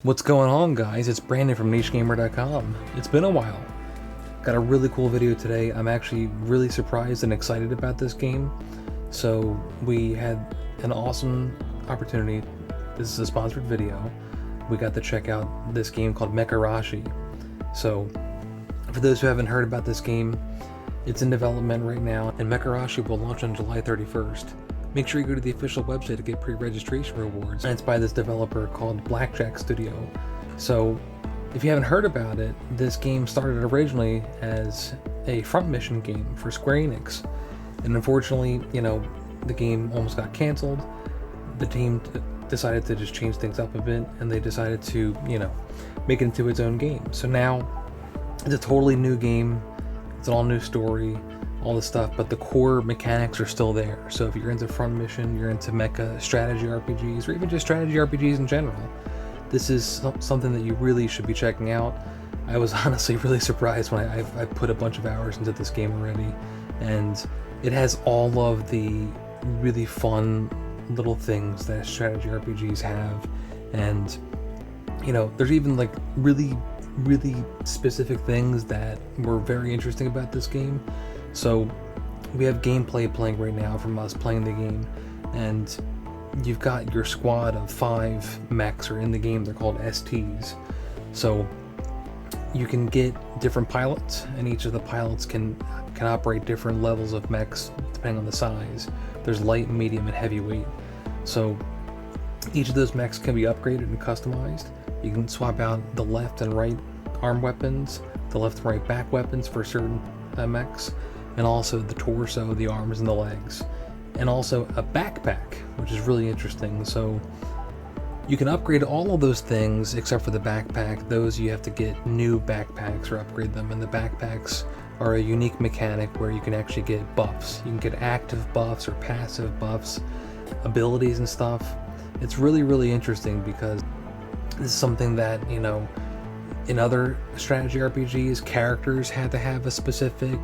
What's going on, guys? It's Brandon from NicheGamer.com. It's been a while. Got a really cool video today. I'm actually really surprised and excited about this game. So we had an awesome opportunity. This is a sponsored video. We got to check out this game called Mecharashi. So for those who haven't heard about this game, it's in development right now, and Mecharashi will launch on July 31st. Make sure you go to the official website to get pre-registration rewards. And it's by this developer called Blackjack Studio. So if you haven't heard about it, this game started originally as a front mission game for Square Enix. And unfortunately, the game almost got canceled. The team decided to just change things up a bit, and they decided to, make it into its own game. So now it's a totally new game. It's an all new story, all this stuff, but the core mechanics are still there. So if you're into front mission, you're into mecha strategy RPGs, or even just strategy RPGs in general, this is something that you really should be checking out. I was honestly really surprised when I put a bunch of hours into this game already, and it has all of the really fun little things that strategy RPGs have. And there's even like really specific things that were very interesting about this game. So we have gameplay playing right now from us playing the game, and you've got your squad of 5 mechs are in the game. They're called STs. So you can get different pilots, and each of the pilots can operate different levels of mechs depending on the size. There's light, medium, and heavyweight. So each of those mechs can be upgraded and customized. You can swap out the left and right arm weapons, the left and right back weapons for certain mechs, and also the torso, the arms, and the legs, and also a backpack, which is really interesting. So you can upgrade all of those things except for the backpack. Those you have to get new backpacks or upgrade them, and the backpacks are a unique mechanic where you can actually get buffs. You can get active buffs or passive buffs, abilities and stuff. It's really interesting because this is something that, in other strategy RPGs, characters had to have a specific,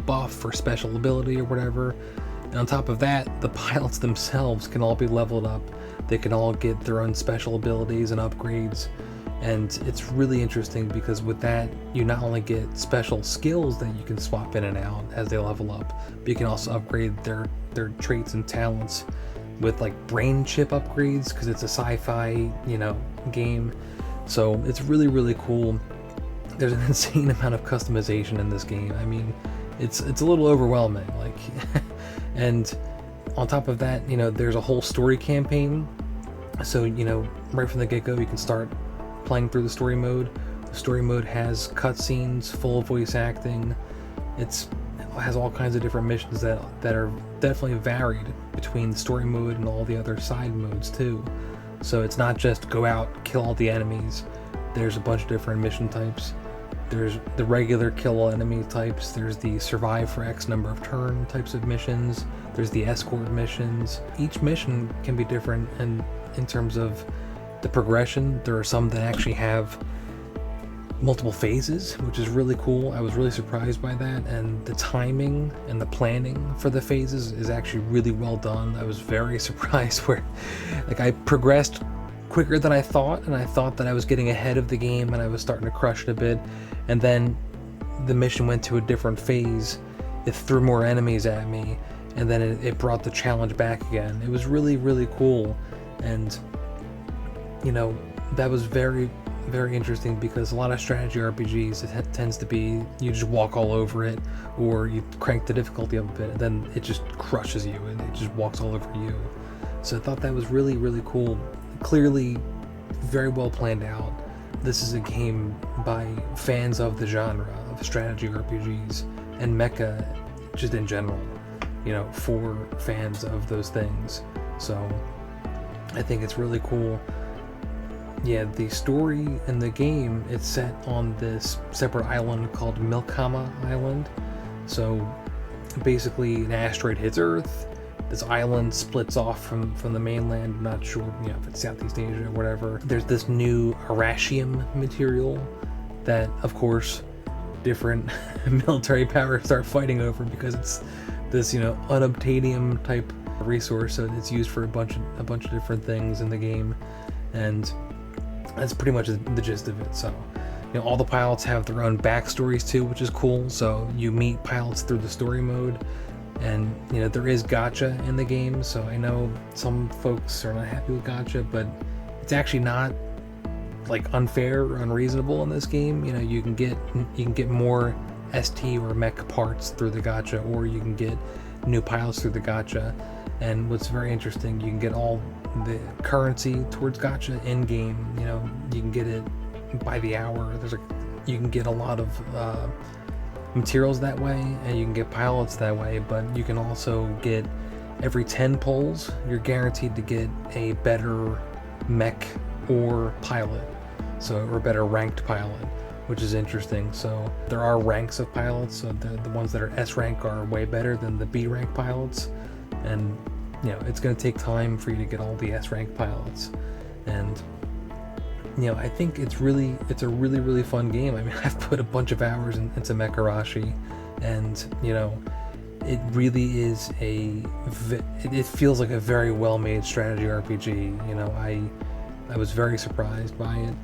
buff or special ability or whatever. And on top of that, the pilots themselves can all be leveled up. They can all get their own special abilities and upgrades. And it's really interesting because with that, you not only get special skills that you can swap in and out as they level up, but you can also upgrade their traits and talents with like brain chip upgrades, because it's a sci-fi, game. So it's really cool. There's an insane amount of customization in this game. I mean, it's a little overwhelming, like and on top of that, there's a whole story campaign. So right from the get-go, you can start playing through the story mode. The story mode has cutscenes, full voice acting. It has all kinds of different missions that are definitely varied between the story mode and all the other side modes too. So it's not just go out, kill all the enemies. There's a bunch of different mission types. There's the regular kill all enemy types. There's the survive for X number of turn types of missions. There's the escort missions. Each mission can be different, and in terms of the progression, there are some that actually have multiple phases, which is really cool. I was really surprised by that, and the timing and the planning for the phases is actually really well done. I was very surprised where I progressed quicker than I thought, and I thought that I was getting ahead of the game and I was starting to crush it a bit, and then the mission went to a different phase. It threw more enemies at me, and then it brought the challenge back again. It was really cool, and that was very interesting, because a lot of strategy RPGs, it tends to be you just walk all over it, or you crank the difficulty up a bit and then it just crushes you and it just walks all over you. So I thought that was really cool. Clearly very well planned out. This is a game by fans of the genre of strategy RPGs and mecha just in general, for fans of those things. So I think it's really cool. Yeah, the story in the game, it's set on this separate island called Mechama Island. So basically an asteroid hits Earth, this island splits off from the mainland. I'm not sure if it's Southeast Asia or whatever. There's this new Arashium material that, of course, different military powers start fighting over, because it's this unobtainium type resource, so it's used for a bunch of different things in the game. And That's pretty much the gist of it. So, you know, all the pilots have their own backstories too, which is cool. So you meet pilots through the story mode, and you know, there is Gacha in the game. So I know some folks are not happy with Gacha, but it's actually not like unfair or unreasonable in this game. You know, you can get more ST or mech parts through the Gacha, or you can get new pilots through the Gacha. And what's very interesting, you can get all the currency towards Gacha in game. You know, you can get it by the hour. You can get a lot of materials that way, and you can get pilots that way. But you can also get every 10 pulls, you're guaranteed to get a better mech or pilot, or better ranked pilot, which is interesting. So there are ranks of pilots. So the ones that are S rank are way better than the B rank pilots, and you know, it's going to take time for you to get all the S rank pilots. And you know, I think it's a really fun game. I mean, I've put a bunch of hours into Mecharashi, and you know, it really is it feels like a very well made strategy RPG. You know, I was very surprised by it.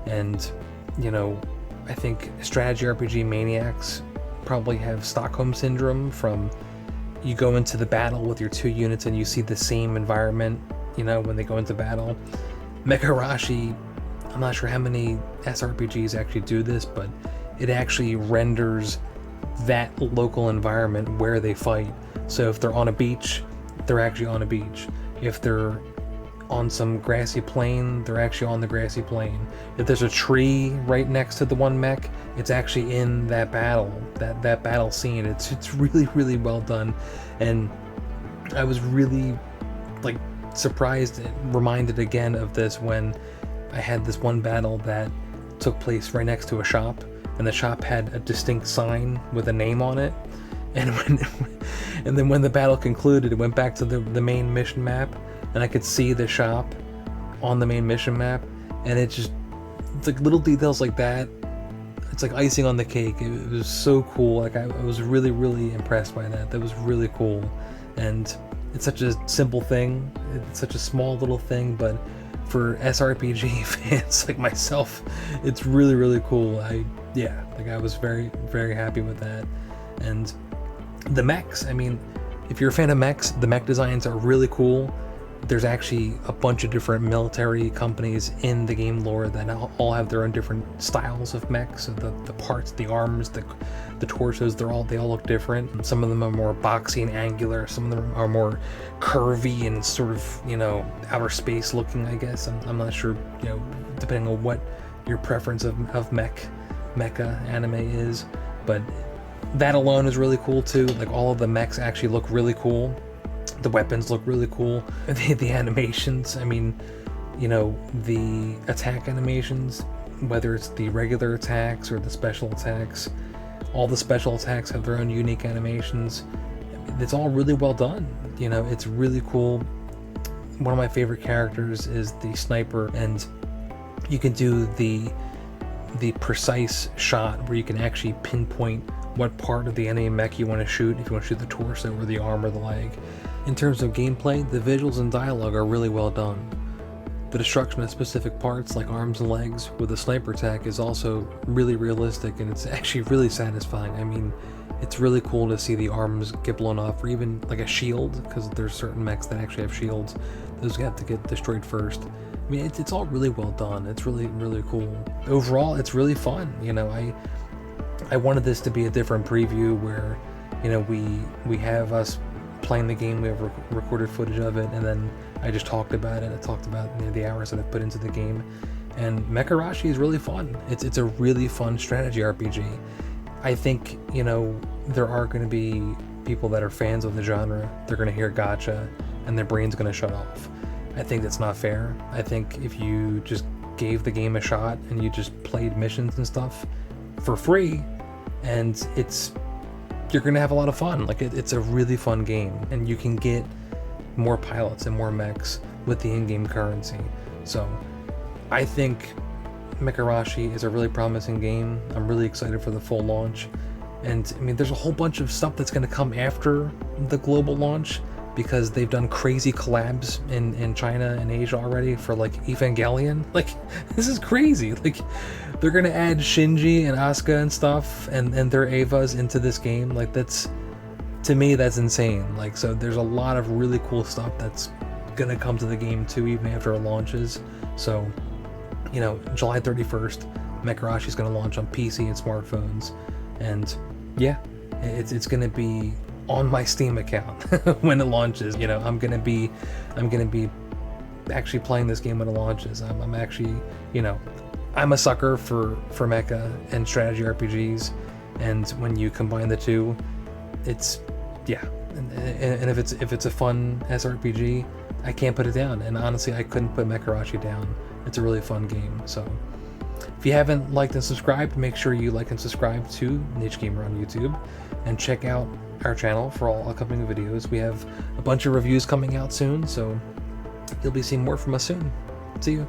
And you know, I think strategy RPG maniacs probably have Stockholm syndrome from, you go into the battle with your 2 units and you see the same environment, you know, when they go into battle. Mecharashi, I'm not sure how many SRPGs actually do this, but it actually renders that local environment where they fight. So if they're on a beach, they're actually on a beach. If they're on some grassy plain, they're actually on the grassy plain. If there's a tree right next to the one mech, it's actually in that battle, that battle scene. It's really well done. And I was really like surprised and reminded again of this when I had this one battle that took place right next to a shop, and the shop had a distinct sign with a name on it. And then when the battle concluded, it went back to the main mission map, and I could see the shop on the main mission map, and it's like little details like that. It's like icing on the cake. It was so cool. Like I was really impressed by that. That was really cool. And it's such a simple thing. It's such a small little thing, but for SRPG fans like myself, it's really cool. I was very happy with that. And the mechs, I mean, if you're a fan of mechs, the mech designs are really cool. There's actually a bunch of different military companies in the game lore that all have their own different styles of mechs. So the parts, the arms, the torsos, they all look different. Some of them are more boxy and angular. Some of them are more curvy and sort of, you know, outer space looking, I guess. I'm not sure, you know, depending on what your preference of mecha anime is. But that alone is really cool too. Like all of the mechs actually look really cool. The weapons look really cool. The animations, I mean, you know, the attack animations, whether it's the regular attacks or the special attacks, all the special attacks have their own unique animations. It's all really well done. You know, it's really cool. One of my favorite characters is the sniper, and you can do the precise shot where you can actually pinpoint what part of the enemy mech you want to shoot, if you want to shoot the torso or the arm or the leg. In terms of gameplay, the visuals and dialogue are really well done. The destruction of specific parts like arms and legs with a sniper attack is also really realistic, and it's actually really satisfying. I mean, it's really cool to see the arms get blown off, or even like a shield, because there's certain mechs that actually have shields. Those have to get destroyed first. I mean, it's all really well done. It's really cool. Overall, it's really fun. You know, I wanted this to be a different preview where, you know, we have us playing the game, we have recorded footage of it, and then I just talked about it. I talked about, you know, the hours that I put into the game. And Mecharashi is really fun. It's a really fun strategy RPG. I think, you know, there are going to be people that are fans of the genre. They're going to hear Gacha and their brain's going to shut off. I think that's not fair. I think if you just gave the game a shot and you just played missions and stuff for free, and you're gonna have a lot of fun. Like it's a really fun game, and you can get more pilots and more mechs with the in-game currency. So I think Mecharashi is a really promising game. I'm really excited for the full launch. And I mean, there's a whole bunch of stuff that's gonna come after the global launch. because they've done crazy collabs in China and Asia already for like Evangelion. Like, this is crazy. Like, they're gonna add Shinji and Asuka and stuff and their Evas into this game. Like, that's, to me, that's insane. Like, so there's a lot of really cool stuff that's gonna come to the game too, even after it launches. So, you know, July 31st, Mecharashi's gonna launch on PC and smartphones, and yeah, it's gonna be on my Steam account when it launches. You know, I'm gonna be actually playing this game when it launches. I'm actually, you know, I'm a sucker for mecha and strategy RPGs, and when you combine the two, it's, yeah. And if it's a fun SRPG, I can't put it down. And honestly, I couldn't put Mecharashi down. It's a really fun game. So if you haven't liked and subscribed, make sure you like and subscribe to Niche Gamer on YouTube, and check out our channel for all upcoming videos. We have a bunch of reviews coming out soon, so you'll be seeing more from us soon. See you.